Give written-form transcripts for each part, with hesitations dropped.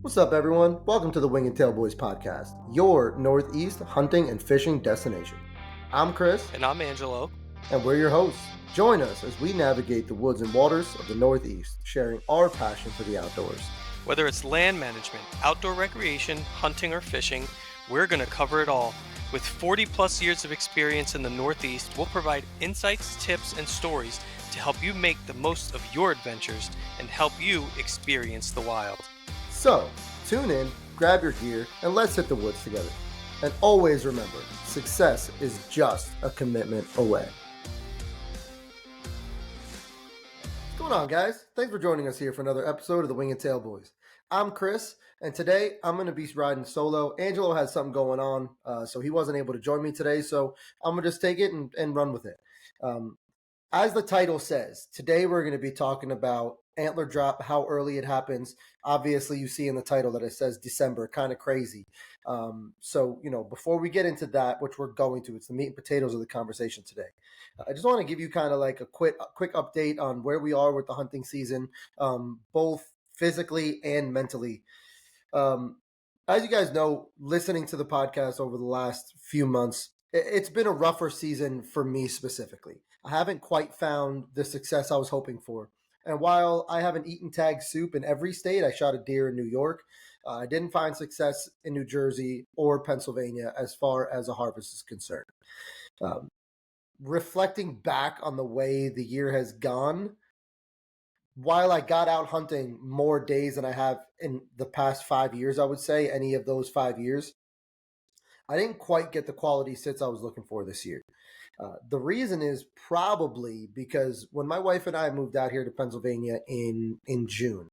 What's up, everyone? Welcome to the Wing and Tail Boys podcast, your Northeast hunting and fishing destination. I'm Chris, And I'm Angelo. and we're your hosts. Join us as we navigate the woods and waters of the Northeast, sharing our passion for the outdoors. Whether it's land management, outdoor recreation, hunting, or fishing, we're going to cover it all. With 40 plus years of experience in the Northeast, we'll provide insights, tips, and stories to help you make the most of your adventures and help you experience the wild. So, tune in, grab your gear, and let's hit the woods together. And always remember, success is just a commitment away. What's going on, guys? Thanks for joining us here for another episode of the Wing and Tail Boys. I'm Chris, and today I'm going to be riding solo. Angelo has something going on, so he wasn't able to join me today, so I'm going to just take it and run with it. As the title says, today we're going to be talking about antler drop, how early it happens. Obviously, you see in the title that it says December, kind of crazy. So, before we get into that, which we're going to, it's the meat and potatoes of the conversation today. I just want to give you kind of like a quick update on where we are with the hunting season, both physically and mentally. As you guys know, listening to the podcast over the last few months, it's been a rougher season for me specifically. I haven't quite found the success I was hoping for. And while I haven't eaten tag soup in every state, I shot a deer in New York. I didn't find success in New Jersey or Pennsylvania as far as a harvest is concerned. Um, Reflecting back on the way the year has gone, while I got out hunting more days than I have in the past 5 years, I would say, any of those 5 years, I didn't quite get the quality sits I was looking for this year. The reason is probably because when my wife and I moved out here to Pennsylvania in June,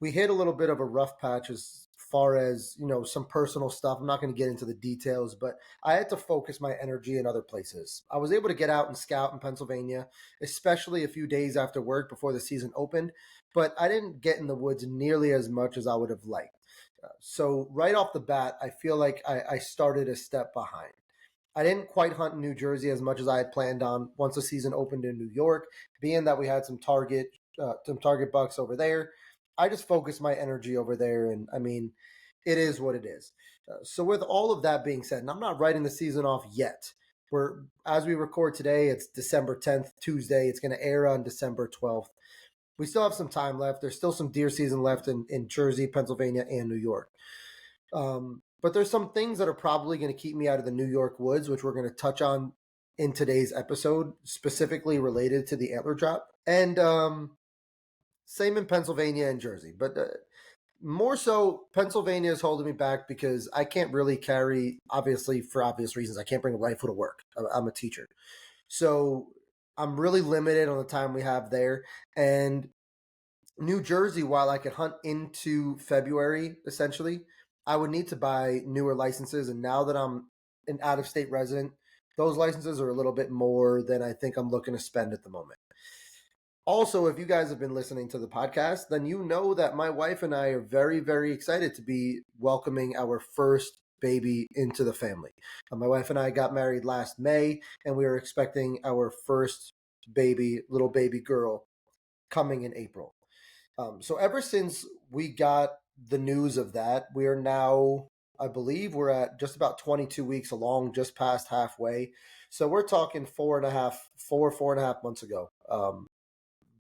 we hit a little bit of a rough patch as far as some personal stuff. I'm not going to get into the details, but I had to focus my energy in other places. I was able to get out and scout in Pennsylvania, especially a few days after work before the season opened, but I didn't get in the woods nearly as much as I would have liked. So right off the bat, I feel like I started a step behind. I didn't quite hunt in New Jersey as much as I had planned on once the season opened in New York, being that we had some target bucks over there. I just focused my energy over there, and I mean, it is what it is. So with all of that being said, and I'm not writing the season off yet. As we record today, it's December 10th, Tuesday. It's going to air on December 12th. We still have some time left. There's still some deer season left in Jersey, Pennsylvania, and New York. But there's some things that are probably going to keep me out of the New York woods, which we're going to touch on in today's episode, specifically related to the antler drop. And same in Pennsylvania and Jersey. But more so, Pennsylvania is holding me back because I can't really carry, obviously, for obvious reasons, I can't bring a rifle to work. I'm a teacher. So I'm really limited on the time we have there. And New Jersey, while I could hunt into February, essentially, I would need to buy newer licenses. And now that I'm an out of state resident, those licenses are a little bit more than I think I'm looking to spend at the moment. Also, if you guys have been listening to the podcast, then you know that my wife and I are very, very excited to be welcoming our first baby into the family. My wife and I got married last May, and we are expecting our first baby, little baby girl, coming in April. So ever since we got the news of that, we are now, I believe, we're at just about 22 weeks along, just past halfway. So we're talking 4.5 months ago.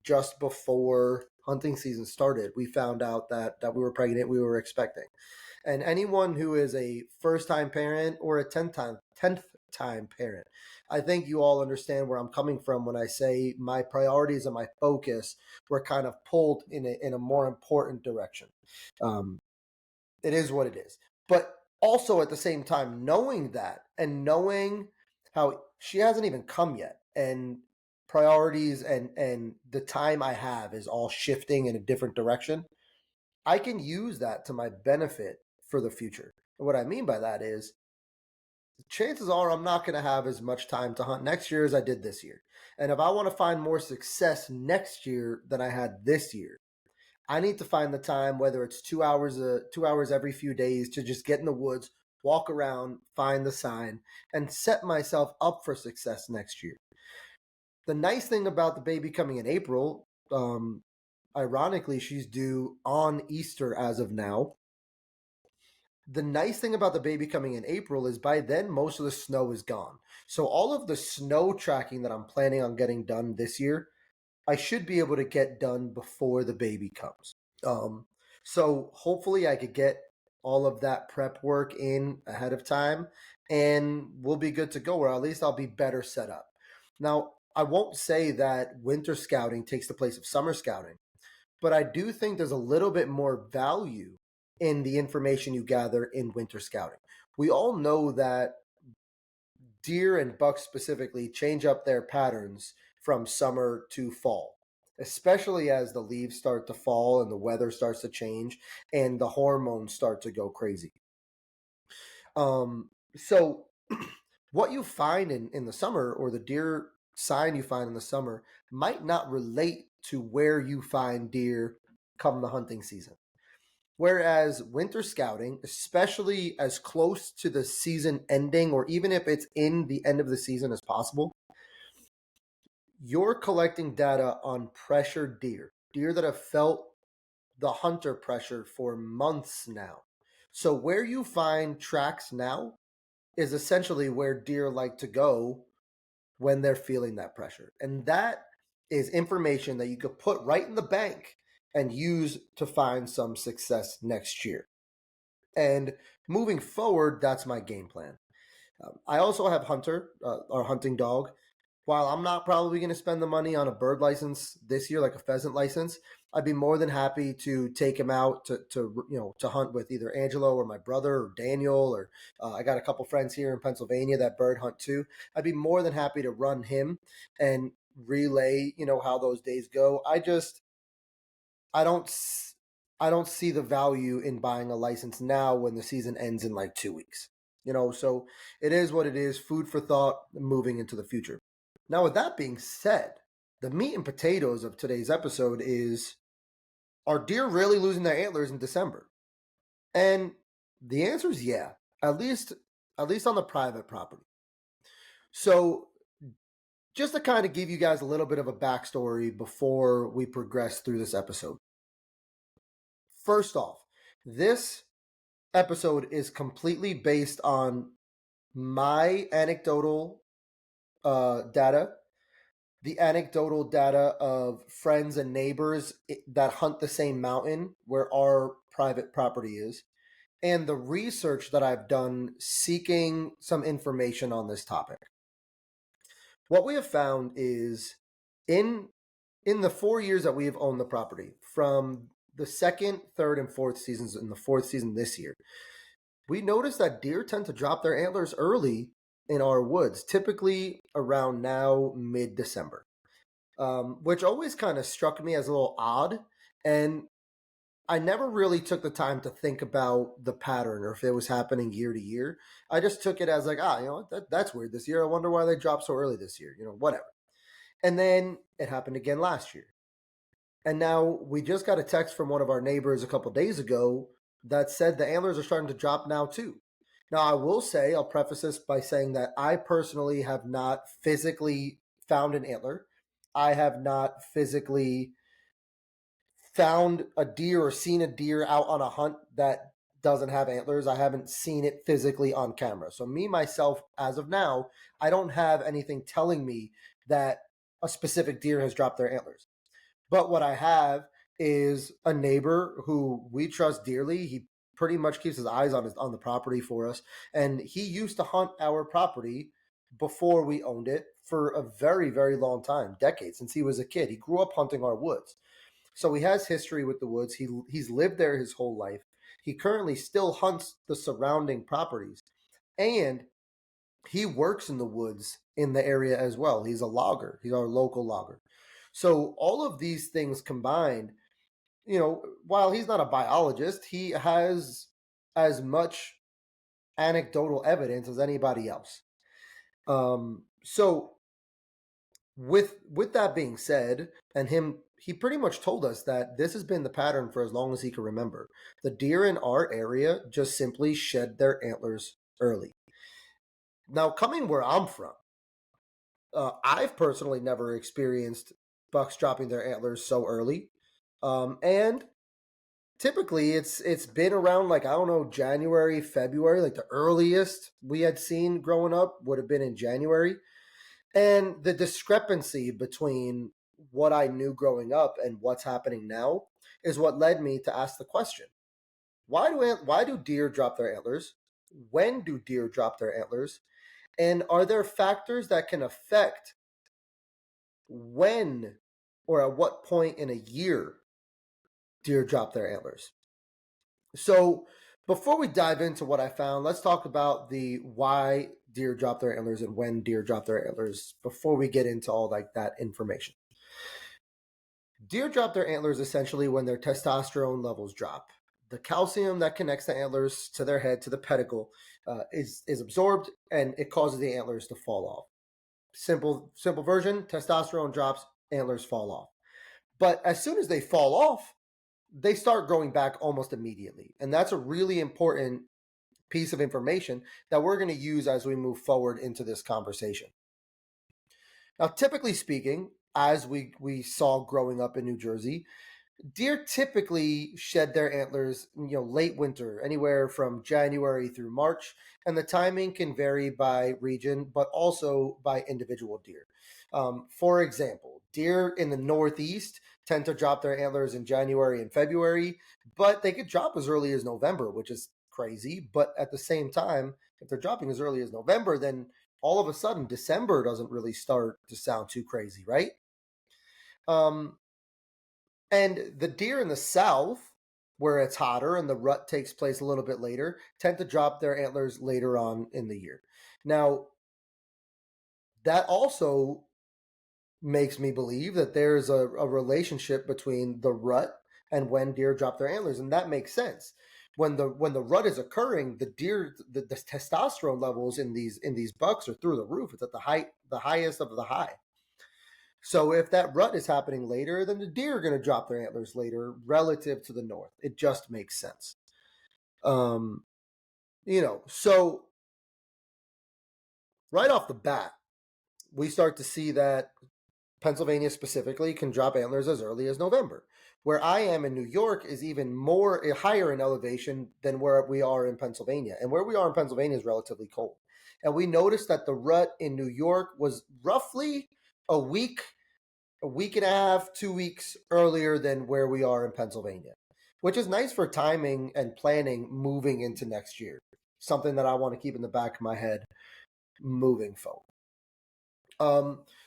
Just before hunting season started, we found out that we were pregnant, we were expecting. And anyone who is a first-time parent or a 10th time parent, I think you all understand where I'm coming from when I say my priorities and my focus were kind of pulled in a more important direction. It is what it is. But also at the same time, knowing that and knowing how she hasn't even come yet, and priorities and the time I have is all shifting in a different direction, I can use that to my benefit for the future. And what I mean by that is chances are I'm not going to have as much time to hunt next year as I did this year. And if I want to find more success next year than I had this year, I need to find the time, whether it's 2 hours every few days, to just get in the woods, walk around, find the sign, and set myself up for success next year. The nice thing about the baby coming in April, ironically, she's due on Easter as of now. The nice thing about the baby coming in April is by then most of the snow is gone. So all of the snow tracking that I'm planning on getting done this year, I should be able to get done before the baby comes. Um, so hopefully I could get all of that prep work in ahead of time and we'll be good to go, or at least I'll be better set up. Now, I won't say that winter scouting takes the place of summer scouting, but I do think there's a little bit more value in the information you gather in winter scouting. We all know that deer and bucks specifically change up their patterns from summer to fall, especially as the leaves start to fall and the weather starts to change and the hormones start to go crazy. So what you find in the summer, or the deer sign you find in the summer, might not relate to where you find deer come the hunting season. Whereas winter scouting, especially as close to the season ending, or even if it's in the end of the season as possible, you're collecting data on pressured deer, deer that have felt the hunter pressure for months now. So where you find tracks now is essentially where deer like to go when they're feeling that pressure. And that is information that you could put right in the bank and use to find some success next year. And moving forward, that's my game plan. I also have Hunter, our hunting dog. While I'm not probably going to spend the money on a bird license this year, like a pheasant license, I'd be more than happy to take him out to hunt with either Angelo or my brother or Daniel, or I got a couple friends here in Pennsylvania that bird hunt too. I'd be more than happy to run him and relay, how those days go. I don't I don't see the value in buying a license now when the season ends in like 2 weeks. So it is what it is. Food for thought moving into the future. Now, with that being said, the meat and potatoes of today's episode is: are deer really losing their antlers in December? And the answer is yeah, at least on the private property. So just to kind of give you guys a little bit of a backstory before we progress through this episode. First off, this episode is completely based on my anecdotal data, the anecdotal data of friends and neighbors that hunt the same mountain where our private property is, and the research that I've done seeking some information on this topic. What we have found is in the 4 years that we have owned the property, from the second, third, and fourth seasons, in the fourth season this year, we noticed that deer tend to drop their antlers early in our woods, typically around now mid-December, which always kind of struck me as a little odd. And I never really took the time to think about the pattern or if it was happening year to year. I just took it as like, that's weird this year. I wonder why they dropped so early this year, whatever. And then it happened again last year. And now we just got a text from one of our neighbors a couple days ago that said the antlers are starting to drop now too. Now, I will say, I'll preface this by saying that I personally have not physically found an antler. I have not physically found a deer or seen a deer out on a hunt that doesn't have antlers. I haven't seen it physically on camera. So me, myself, as of now, I don't have anything telling me that a specific deer has dropped their antlers. But what I have is a neighbor who we trust dearly. He pretty much keeps his eyes on the property for us, and he used to hunt our property before we owned it for a very, very long time, decades, since he was a kid. He grew up hunting our woods. So he has history with the woods. He's lived there his whole life. He currently still hunts the surrounding properties, and he works in the woods in the area as well. He's a logger. He's our local logger. So all of these things combined, while he's not a biologist, he has as much anecdotal evidence as anybody else. So with that being said, and he pretty much told us that this has been the pattern for as long as he can remember. The deer in our area just simply shed their antlers early. Now, coming where I'm from, I've personally never experienced bucks dropping their antlers so early. And typically it's been around like I don't know January, February, like the earliest we had seen growing up would have been in January. And the discrepancy between what I knew growing up and what's happening now is what led me to ask the question. Why do deer drop their antlers? When do deer drop their antlers? And are there factors that can affect when or at what point in a year deer drop their antlers? So, before we dive into what I found, let's talk about the why deer drop their antlers and when deer drop their antlers before we get into all like that information. Deer drop their antlers essentially when their testosterone levels drop. The calcium that connects the antlers to their head to the pedicle is absorbed and it causes the antlers to fall off. Simple version: testosterone drops, antlers fall off. But as soon as they fall off, they start growing back almost immediately, and that's a really important piece of information that we're going to use as we move forward into this conversation. Now, typically speaking, as we saw growing up in New Jersey, deer typically shed their antlers, late winter, anywhere from January through March, and the timing can vary by region, but also by individual deer. For example, deer in the Northeast tend to drop their antlers in January and February, but they could drop as early as November, which is crazy. But at the same time, if they're dropping as early as November, then all of a sudden December doesn't really start to sound too crazy, right? Um, and the deer in the south, where it's hotter and the rut takes place a little bit later, tend to drop their antlers later on in the year. Now, that also makes me believe that there's a relationship between the rut and when deer drop their antlers, and that makes sense. When the rut is occurring, the testosterone levels in these bucks are through the roof. It's at the highest of the high. So if that rut is happening later, then the deer are going to drop their antlers later relative to the north. It just makes sense. Um, so right off the bat, we start to see that Pennsylvania specifically can drop antlers as early as November. Where I am in New York is even more higher in elevation than where we are in Pennsylvania. And where we are in Pennsylvania is relatively cold. And we noticed that the rut in New York was roughly a week, a week and a half, 2 weeks earlier than where we are in Pennsylvania, which is nice for timing and planning moving into next year. Something that I want to keep in the back of my head moving forward.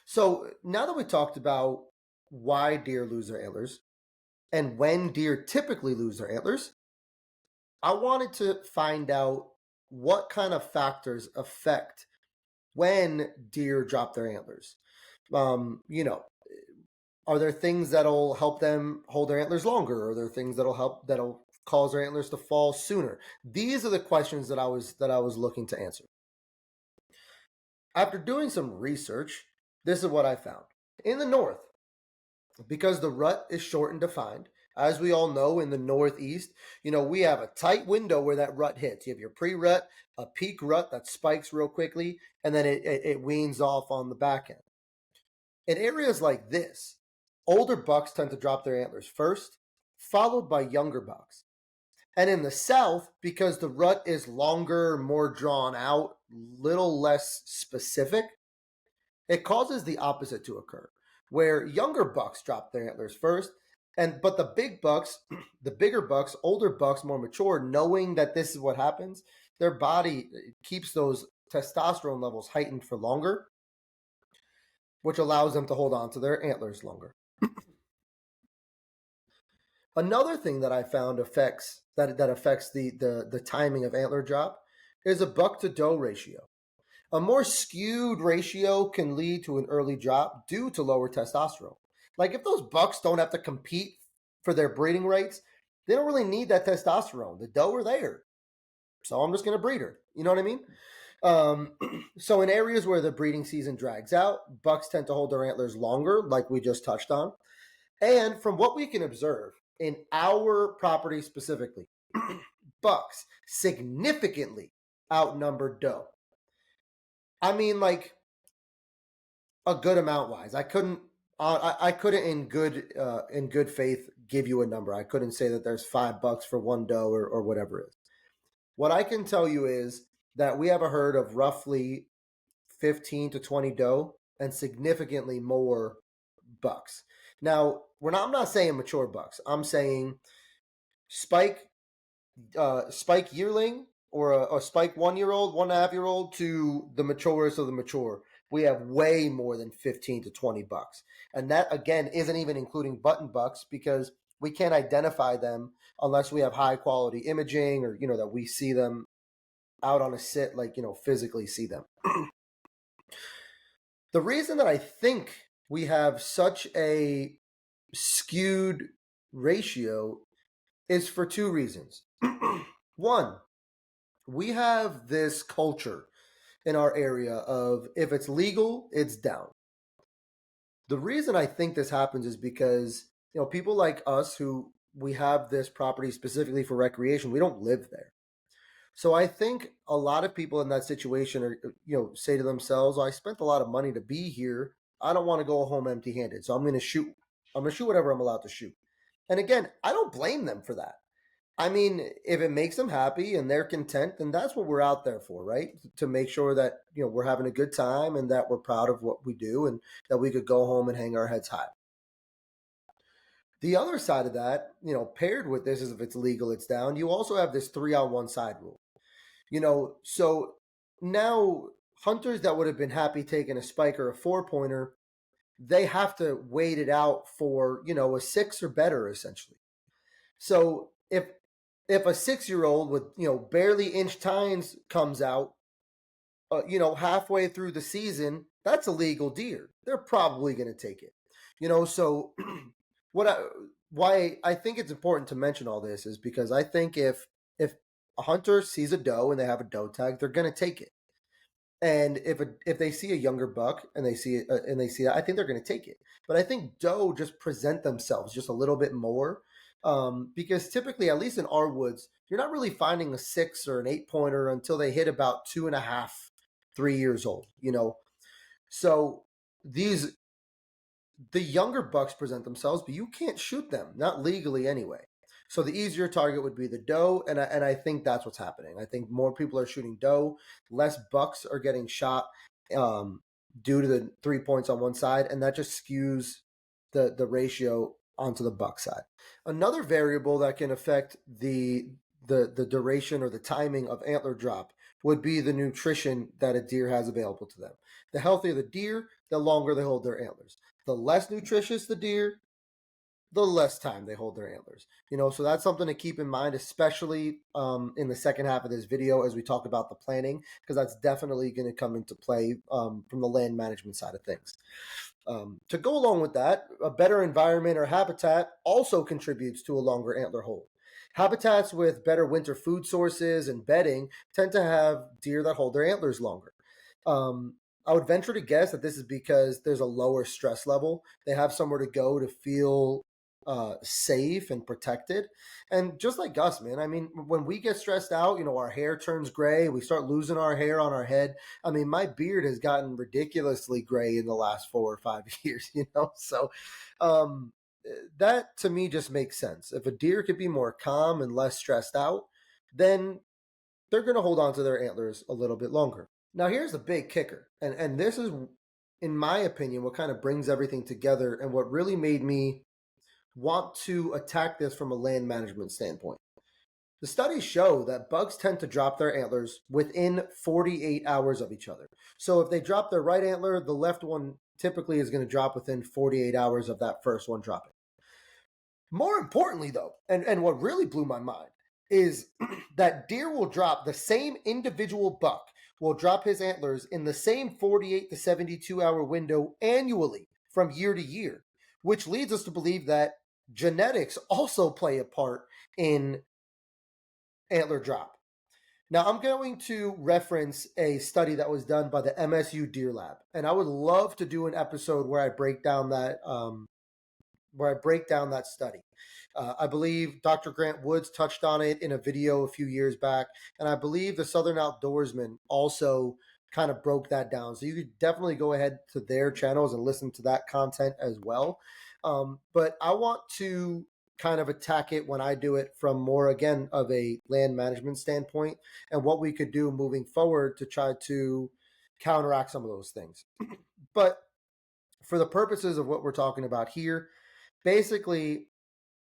So now that we talked about why deer lose their antlers and when deer typically lose their antlers, I wanted to find out what kind of factors affect when deer drop their antlers. Um, you know, are there things that'll help them hold their antlers longer? Are there things that'll cause their antlers to fall sooner? These are the questions that I was looking to answer. After doing some research, this is what I found. In the north, because the rut is short and defined, as we all know in the Northeast, we have a tight window where that rut hits. You have your pre-rut, a peak rut that spikes real quickly, and then it weans off on the back end. In areas like this, older bucks tend to drop their antlers first, followed by younger bucks. And in the South, because the rut is longer, more drawn out, little less specific, it causes the opposite to occur, where younger bucks drop their antlers first, but the big bucks, the bigger bucks, older bucks, more mature, knowing that this is what happens, their body keeps those testosterone levels heightened for longer, which allows them to hold on to their antlers longer. Another thing that I found affects the timing of antler drop is a buck to doe ratio. A more skewed ratio can lead to an early drop due to lower testosterone. Like if those bucks don't have to compete for their breeding rights, they don't really need that testosterone. The doe are there, so I'm just going to breed her. You know what I mean? So in areas where the breeding season drags out, bucks tend to hold their antlers longer, like we just touched on. And from what we can observe in our property specifically, bucks significantly outnumber doe. I mean, like a good amount wise. I couldn't I couldn't in good faith give you a number. I couldn't say that there's $5 for one doe or whatever it is. What I can tell you is that we have a herd of roughly 15 to 20 doe and significantly more bucks. Now, I'm not saying mature bucks. I'm saying spike spike yearling or a spike 1 year old, 1.5 year old to the maturest of the mature. We have way more than 15 to 20 bucks. And that again isn't even including button bucks because we can't identify them unless we have high quality imaging or that we see them out on a sit, like physically see them. The reason that I think we have such a skewed ratio is for two reasons. One, we have this culture in our area of if it's legal, it's down. The reason I think this happens is because, people like us who we have this property specifically for recreation, we don't live there. So I think a lot of people in that situation are, say to themselves, I spent a lot of money to be here. I don't want to go home empty handed. So I'm going to shoot. I'm going to shoot whatever I'm allowed to shoot. And again, I don't blame them for that. I mean, if it makes them happy and they're content, then that's what we're out there for, right? To make sure that, we're having a good time and that we're proud of what we do and that we could go home and hang our heads high. The other side of that, paired with this is if it's legal, it's down. You also have this 3-on-1 side rule. So now hunters that would have been happy taking a spike or a 4-pointer, they have to wait it out for, a 6 or better, essentially. So if a 6-year-old with, barely inch tines comes out, halfway through the season, that's a legal deer. They're probably going to take it. So why I think it's important to mention all this is because I think if a hunter sees a doe and they have a doe tag, they're going to take it. And if they see a younger buck and they see it I think they're going to take it. But I think doe just present themselves just a little bit more because typically, at least in our woods, you're not really finding a 6 or an 8-pointer until they hit about 2.5, 3 years old. So the younger bucks present themselves, but you can't shoot them, not legally anyway. So the easier target would be the doe, and I think that's what's happening. I think more people are shooting doe, less bucks are getting shot due to the 3 points on one side, and that just skews the ratio onto the buck side. Another variable that can affect the duration or the timing of antler drop would be the nutrition that a deer has available to them. The healthier the deer, the longer they hold their antlers. The less nutritious the deer, the less time they hold their antlers. So that's something to keep in mind, especially in the second half of this video as we talk about the planning, because that's definitely going to come into play from the land management side of things. To go along with that, a better environment or habitat also contributes to a longer antler hold. Habitats with better winter food sources and bedding tend to have deer that hold their antlers longer. I would venture to guess that this is because there's a lower stress level. They have somewhere to go to feel safe and protected. And just like us, man, I mean, when we get stressed out, our hair turns gray. We start losing our hair on our head. I mean, my beard has gotten ridiculously gray in the last 4 or 5 years, So that to me just makes sense. If a deer could be more calm and less stressed out, then they're going to hold on to their antlers a little bit longer. Now, here's the big kicker, and this is, in my opinion, what kind of brings everything together and what really made me want to attack this from a land management standpoint. The studies show that bucks tend to drop their antlers within 48 hours of each other. So if they drop their right antler, the left one typically is going to drop within 48 hours of that first one dropping. More importantly, though, and what really blew my mind, is that deer will drop the same individual buck will drop his antlers in the same 48 to 72 hour window annually from year to year, which leads us to believe that genetics also play a part in antler drop. Now, I'm going to reference a study that was done by the MSU Deer Lab, and I would love to do an episode where I break down that study. I believe Dr. Grant Woods touched on it in a video a few years back, and I believe the Southern Outdoorsman also kind of broke that down. So you could definitely go ahead to their channels and listen to that content as well. But I want to kind of attack it when I do it from more, again, of a land management standpoint and what we could do moving forward to try to counteract some of those things. But for the purposes of what we're talking about here, basically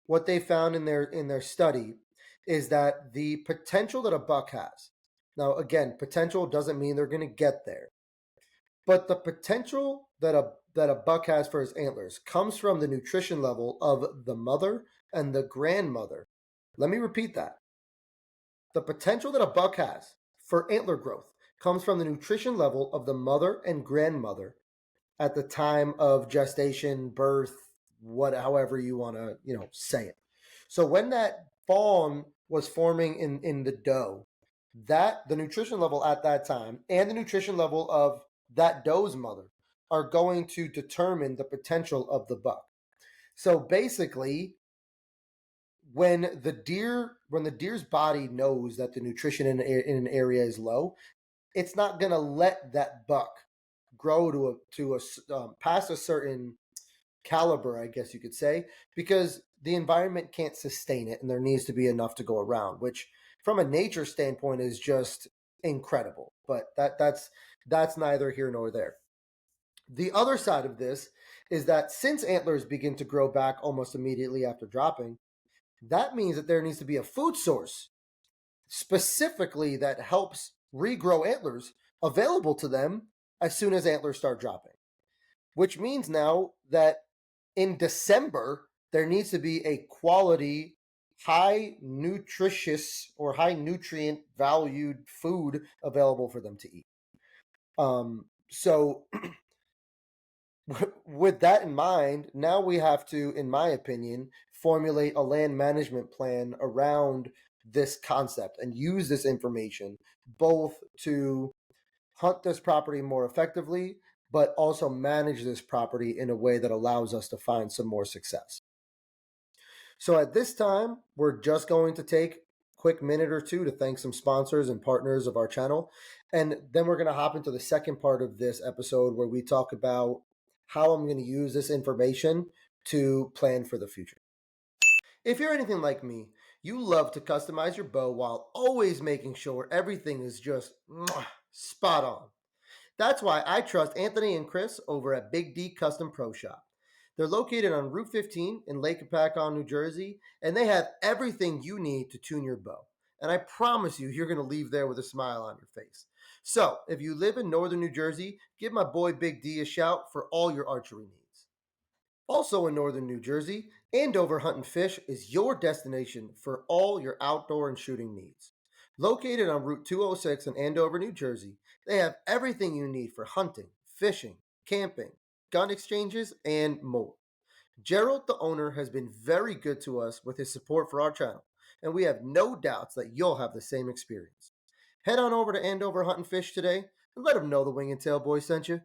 what they found in their study is that the potential that a buck has. Now, again, potential doesn't mean they're going to get there, but the potential that a buck has for his antlers comes from the nutrition level of the mother and the grandmother. Let me repeat that. The potential that a buck has for antler growth comes from the nutrition level of the mother and grandmother at the time of gestation, birth, however you want to, say it. So when that fawn was forming in the doe, that the nutrition level at that time and the nutrition level of that doe's mother are going to determine the potential of the buck. So basically, when the deer's body knows that the nutrition in an area is low, it's not going to let that buck grow to past a certain caliber, I guess you could say, because the environment can't sustain it and there needs to be enough to go around, which from a nature standpoint is just incredible. But that's neither here nor there. The other side of this is that since antlers begin to grow back almost immediately after dropping, that means that there needs to be a food source specifically that helps regrow antlers available to them as soon as antlers start dropping. Which means now that in December, there needs to be a quality, high nutritious or high nutrient valued food available for them to eat. So with that in mind, now we have to, in my opinion, formulate a land management plan around this concept and use this information both to hunt this property more effectively, but also manage this property in a way that allows us to find some more success. So at this time, we're just going to take a quick minute or two to thank some sponsors and partners of our channel. And then we're going to hop into the second part of this episode where we talk about how I'm going to use this information to plan for the future. If you're anything like me, you love to customize your bow while always making sure everything is just spot on. That's why I trust Anthony and Chris over at Big D Custom Pro Shop. They're located on Route 15 in Lake Hopatcong, New Jersey, and they have everything you need to tune your bow. And I promise you, you're going to leave there with a smile on your face. So, if you live in northern New Jersey, give my boy Big D a shout for all your archery needs. Also in northern New Jersey, Andover Hunt and Fish is your destination for all your outdoor and shooting needs. Located on Route 206 in Andover, New Jersey, they have everything you need for hunting, fishing, camping, gun exchanges, and more. Gerald, the owner, has been very good to us with his support for our channel, and we have no doubts that you'll have the same experience. Head on over to Andover Hunt and Fish today and let them know the Wing and Tail Boys sent you.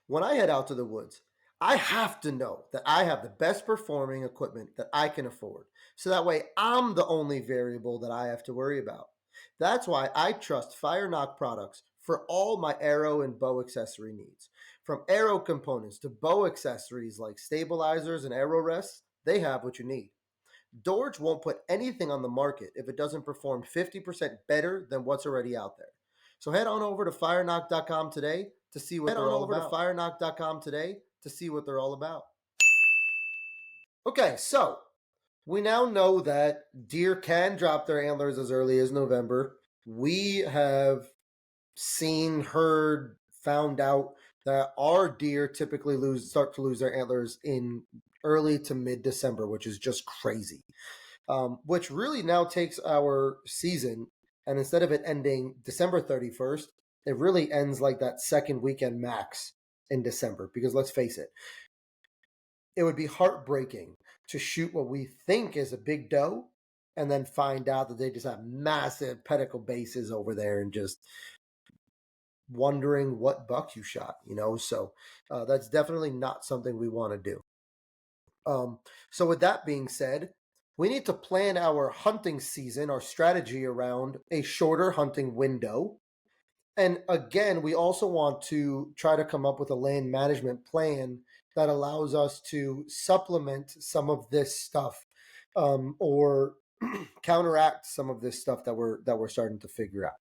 When I head out to the woods, I have to know that I have the best performing equipment that I can afford. So that way I'm the only variable that I have to worry about. That's why I trust Fire Knock products for all my arrow and bow accessory needs. From arrow components to bow accessories like stabilizers and arrow rests, they have what you need. Dorge won't put anything on the market if it doesn't perform 50% better than what's already out there. So head on over to fireknock.com today to see what they're all about. fireknock.com today to see what they're all about. Okay, so we now know that deer can drop their antlers as early as November. We have seen, heard, found out that our deer typically start to lose their antlers in early to mid-December, which is just crazy. Which really now takes our season, and instead of it ending December 31st, it really ends like that second weekend max in December. Because let's face it, it would be heartbreaking to shoot what we think is a big doe and then find out that they just have massive pedicle bases over there and just wondering what buck you shot, So that's definitely not something we want to do. So with that being said, we need to plan our hunting season, our strategy around a shorter hunting window And again, we also want to try to come up with a land management plan that allows us to supplement some of this stuff, or counteract some of this stuff that we're starting to figure out.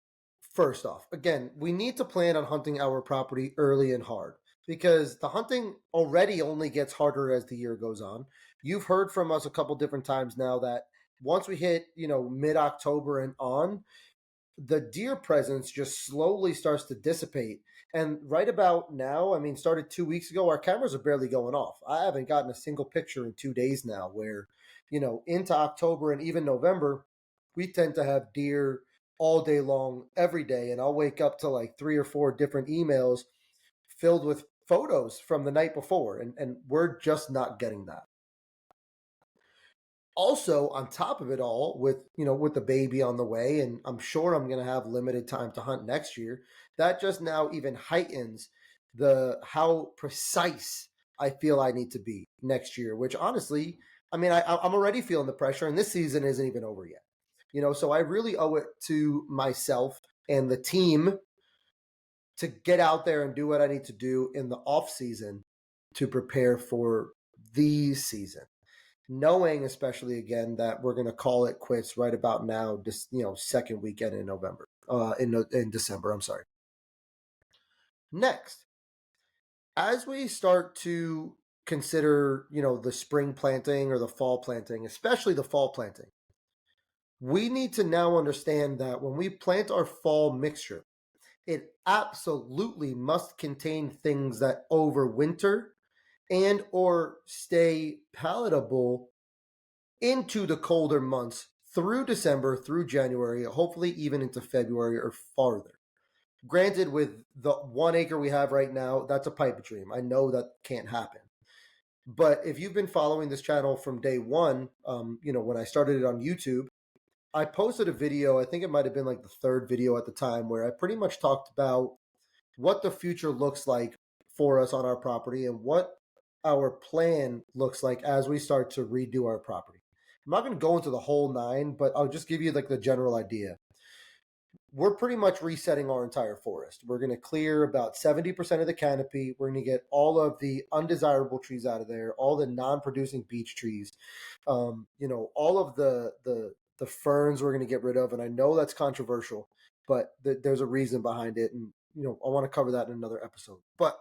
First off, again, we need to plan on hunting our property early and hard because the hunting already only gets harder as the year goes on. You've heard from us a couple different times now that once we hit, mid October and on, the deer presence just slowly starts to dissipate. And right about now, I mean, started 2 weeks ago, our cameras are barely going off. I haven't gotten a single picture in 2 days now, where, into October and even November, we tend to have deer all day long, every day. And I'll wake up to like 3 or 4 different emails filled with photos from the night before. And we're just not getting that. Also, on top of it all, with the baby on the way, and I'm sure I'm going to have limited time to hunt next year, that just now even heightens the how precise I feel I need to be next year, which honestly, I mean, I'm already feeling the pressure, and this season isn't even over yet. So I really owe it to myself and the team to get out there and do what I need to do in the off season to prepare for the season, knowing especially again that we're going to call it quits right about now, just second weekend in November, in December, I'm sorry. Next, as we start to consider the spring planting or the fall planting, especially the fall planting, we need to now understand that when we plant our fall mixture, it absolutely must contain things that overwinter and or stay palatable into the colder months through December, through January, hopefully even into February or farther. Granted, with the 1 acre we have right now, that's a pipe dream. I know that can't happen. But if you've been following this channel from day one, when I started it on YouTube, I posted a video, I think it might have been like the third video at the time, where I pretty much talked about what the future looks like for us on our property and what our plan looks like as we start to redo our property. I'm not going to go into the whole nine, but I'll just give you like the general idea. We're pretty much resetting our entire forest. We're going to clear about 70% of the canopy. We're going to get all of the undesirable trees out of there, all the non-producing beech trees, all of the ferns we're going to get rid of. And I know that's controversial, but there's a reason behind it. And, I want to cover that in another episode. But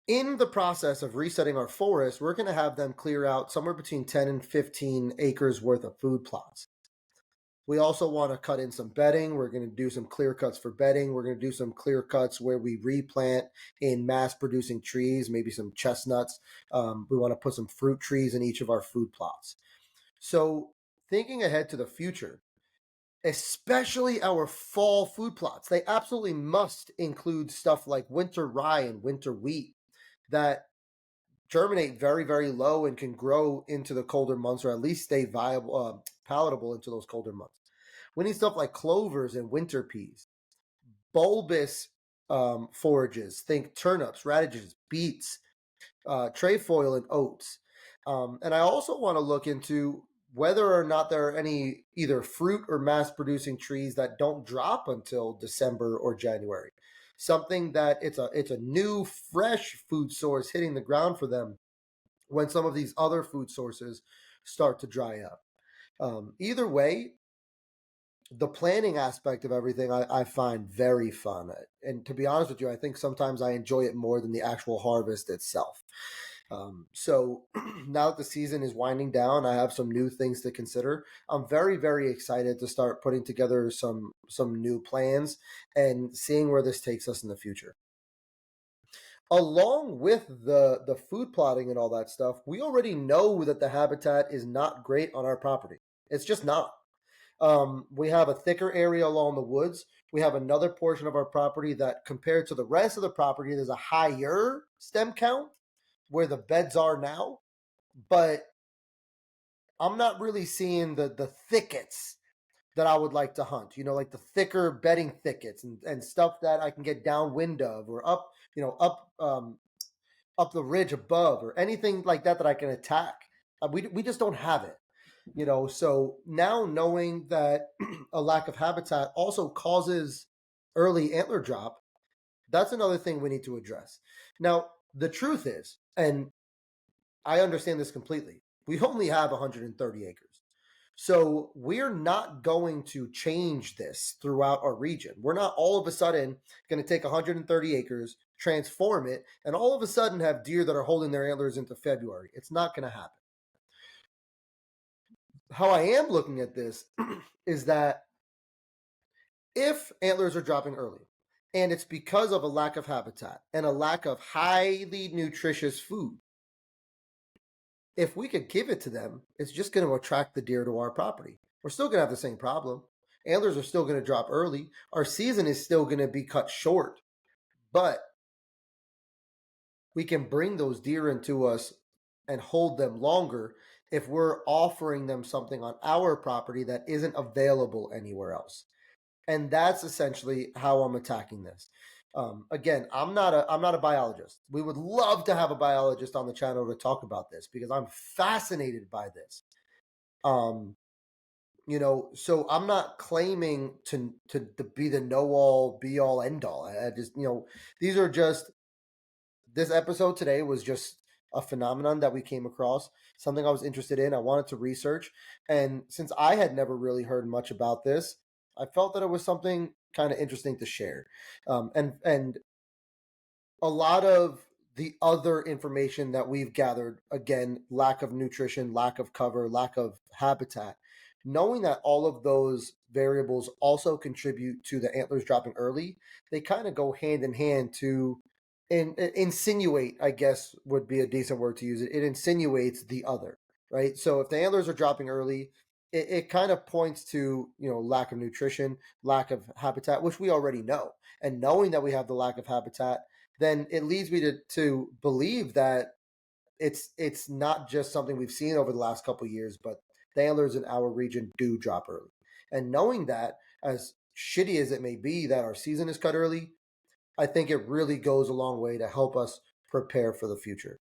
in the process of resetting our forest, we're going to have them clear out somewhere between 10 and 15 acres worth of food plots. We also want to cut in some bedding. We're going to do some clear cuts for bedding. We're going to do some clear cuts where we replant in mass producing trees, maybe some chestnuts. We want to put some fruit trees in each of our food plots. So thinking ahead to the future, especially our fall food plots, they absolutely must include stuff like winter rye and winter wheat that germinate very, very low and can grow into the colder months, or at least stay viable, palatable into those colder months. We need stuff like clovers and winter peas, bulbous forages. Think turnips, radishes, beets, trefoil, and oats. And I also want to look into whether or not there are any either fruit or mass producing trees that don't drop until December or January. Something that it's a new, fresh food source hitting the ground for them when some of these other food sources start to dry up. Either way, the planning aspect of everything I find very fun. And to be honest with you, I think sometimes I enjoy it more than the actual harvest itself. So now that the season is winding down, I have some new things to consider. I'm very, very excited to start putting together some new plans and seeing where this takes us in the future. Along with the food plotting and all that stuff, we already know that the habitat is not great on our property. It's just not. We have a thicker area along the woods. We have another portion of our property that, compared to the rest of the property, there's a higher stem count where the beds are now. But I'm not really seeing the thickets that I would like to hunt. Like the thicker bedding thickets and stuff that I can get downwind of, or up, up the ridge above, or anything like that I can attack. We just don't have it. So now knowing that a lack of habitat also causes early antler drop, that's another thing we need to address. Now, the truth is, and I understand this completely, we only have 130 acres. So we're not going to change this throughout our region. We're not all of a sudden going to take 130 acres, transform it, and all of a sudden have deer that are holding their antlers into February. It's not going to happen. How I am looking at this is that if antlers are dropping early, and it's because of a lack of habitat and a lack of highly nutritious food, if we could give it to them, it's just going to attract the deer to our property. We're still going to have the same problem. Antlers are still going to drop early. Our season is still going to be cut short, but we can bring those deer into us and hold them longer if we're offering them something on our property that isn't available anywhere else. And that's essentially how I'm attacking this. Again, I'm not a biologist. We would love to have a biologist on the channel to talk about this because I'm fascinated by this. So I'm not claiming to be the know all, be all, end all. I just these are just this episode today was just a phenomenon that we came across, something I was interested in. I wanted to research, and since I had never really heard much about this, I felt that it was something kind of interesting to share. And a lot of the other information that we've gathered, again, lack of nutrition, lack of cover, lack of habitat, knowing that all of those variables also contribute to the antlers dropping early, they kind of go hand in hand to insinuate, I guess would be a decent word to use it. It insinuates the other, right? So if the antlers are dropping early, it kind of points to, lack of nutrition, lack of habitat, which we already know. And knowing that we have the lack of habitat, then it leads me to believe that it's not just something we've seen over the last couple of years, but the antlers in our region do drop early. And knowing that, as shitty as it may be that our season is cut early, I think it really goes a long way to help us prepare for the future.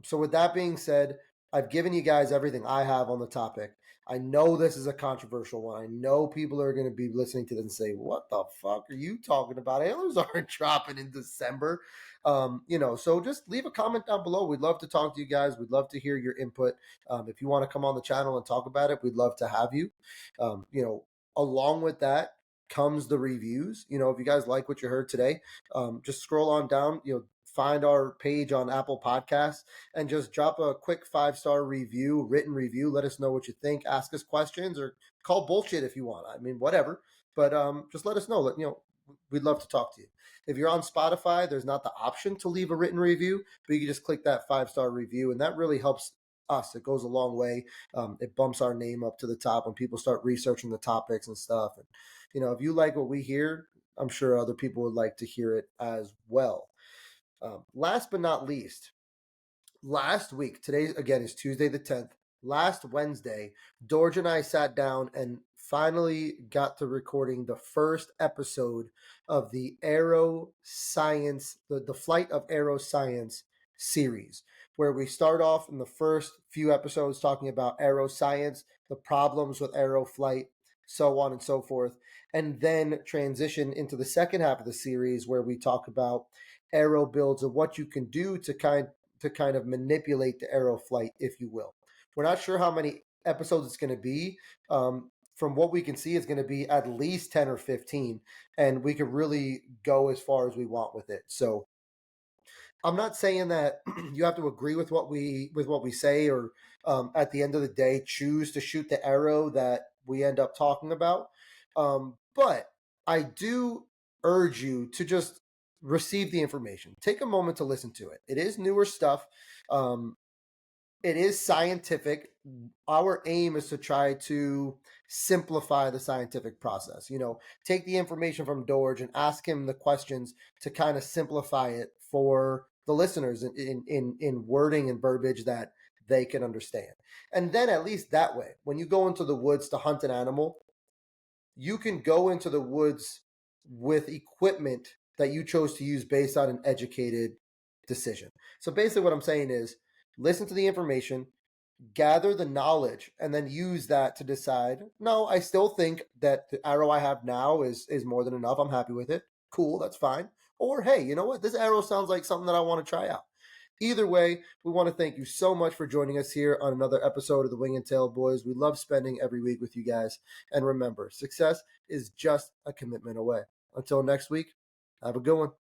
So with that being said, I've given you guys everything I have on the topic. I know this is a controversial one. I know people are going to be listening to this and say, "What the fuck are you talking about? Antlers aren't dropping in December." So just leave a comment down below. We'd love to talk to you guys. We'd love to hear your input. If you want to come on the channel and talk about it, we'd love to have you. Along with that comes the reviews. If you guys like what you heard today, just scroll on down. Find our page on Apple Podcasts and just drop a quick 5-star review, written review. Let us know what you think. Ask us questions or call bullshit if you want. I mean, whatever. But just let us know. We'd love to talk to you. If you're on Spotify, there's not the option to leave a written review, but you can just click that 5-star review, and that really helps us. It goes a long way. It bumps our name up to the top when people start researching the topics and stuff. And if you like what we hear, I'm sure other people would like to hear it as well. Last but not least, last week, today again is Tuesday the 10th. Last Wednesday, George and I sat down and finally got to recording the first episode of the Aero Science, the Flight of Aero Science series, where we start off in the first few episodes talking about aero science, the problems with aero flight, so on and so forth, and then transition into the second half of the series where we talk about aero builds and what you can do to kind of manipulate the aero flight, if you will. We're not sure how many episodes it's going to be. From what we can see, it's going to be at least 10 or 15, and we can really go as far as we want with it. So I'm not saying that you have to agree with what we say, or at the end of the day choose to shoot the arrow that we end up talking about. But I do urge you to just receive the information. Take a moment to listen to it. It is newer stuff. It is scientific. Our aim is to try to simplify the scientific process. Take the information from George and ask him the questions to kind of simplify it for the listeners in wording and verbiage that they can understand. And then at least that way, when you go into the woods to hunt an animal, you can go into the woods with equipment that you chose to use based on an educated decision. So basically what I'm saying is listen to the information, gather the knowledge, and then use that to decide, no, I still think that the arrow I have now is more than enough. I'm happy with it. Cool, that's fine. Or hey, you know what? This arrow sounds like something that I want to try out. Either way, we want to thank you so much for joining us here on another episode of the Wing and Tail Boys. We love spending every week with you guys. And remember, success is just a commitment away. Until next week, have a good one.